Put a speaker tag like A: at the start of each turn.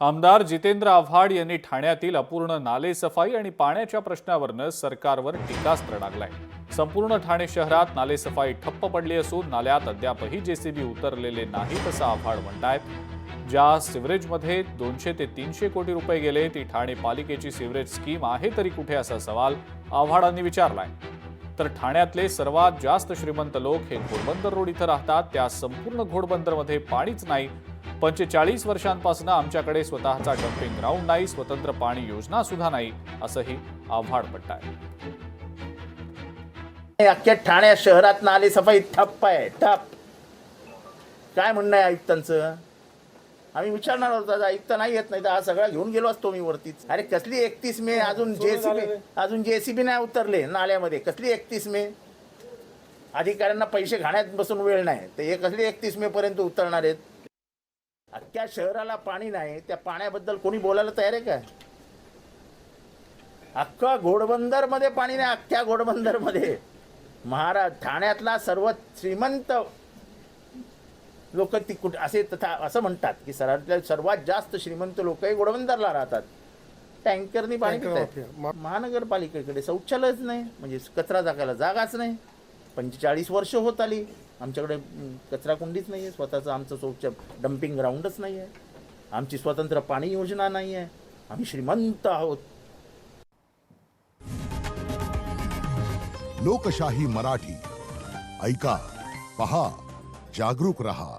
A: आमदार जितेंद्र आव्हाड यांनी ठाण्यातील अपूर्ण नाले सफाई आणि पाण्याच्या प्रश्नावरनं सरकारवर टीकास्त्र डागलाय। संपूर्ण ठाणे शहरात नाले सफाई ठप्प पडली असून नाल्यात अद्यापही जेसीबी उतरलेले नाहीत असं आव्हाड म्हणतायत। ज्या सिवरेजमध्ये 200 ते 300 कोटी रुपये गेले ती ठाणे पालिकेची सिवरेज स्कीम आहे तरी कुठे असा सवाल आव्हाडांनी विचारलाय। तर ठाण्यातले सर्वात जास्त श्रीमंत लोक हे घोडबंदर रोड इथं राहतात, त्या संपूर्ण घोडबंदरमध्ये पाणीच नाही। 45 वर्षांपासून आमच्याकडे स्वतःचा डम्पिंग ग्राउंड नाही, स्वतंत्र पाणी योजना सुद्धा नाही असंही आव्हाड म्हणताय।
B: अख्ख्या ठाणे शहरात नाले सफाई ठप्प आहे, ठप। काय म्हणणं आहे आयुक्तांचं? आम्ही विचारणार होतो, आयुक्त नाही येत, नाही तर हा सगळा घेऊन गेलो असतो मी वरतीच। अरे कसली 31 मे? अजून जेसीबी नाही उतरले नाल्यामध्ये। कसली 31 मे? अधिकाऱ्यांना पैसे घाण्यात बसून वेळ नाही, तर हे कसली 31 मे पर्यंत उतरणार आहेत? अख्ख्या शहराला पाणी नाही, त्या पाण्याबद्दल कोणी बोलायला तयार आहे का? अख्खा घोडबंदर मध्ये पाणी नाही, अख्ख्या घोडबंदर मध्ये। महाराज ठाण्यातला सर्वात श्रीमंत लोक ती कुठे असे तथा असं म्हणतात की सर्वात जास्त श्रीमंत लोक हे घोडबंदरला राहतात, टँकरनी पाणी पितात। महानगरपालिकेकडे शौचालयच नाही, म्हणजे कचरा टाकायला जागाच नाही। 45 वर्ष होत आली, आमच्याकडे कचरा कुंडीच नाही आहे, स्वतःचं आमचं डम्पिंग ग्राउंडच नाही आहे, आमची स्वतंत्र पाणी योजना नाही आहे। आम्ही श्रीमंत आहोत।
C: लोकशाही मराठी ऐका, पहा, जागरूक रहा।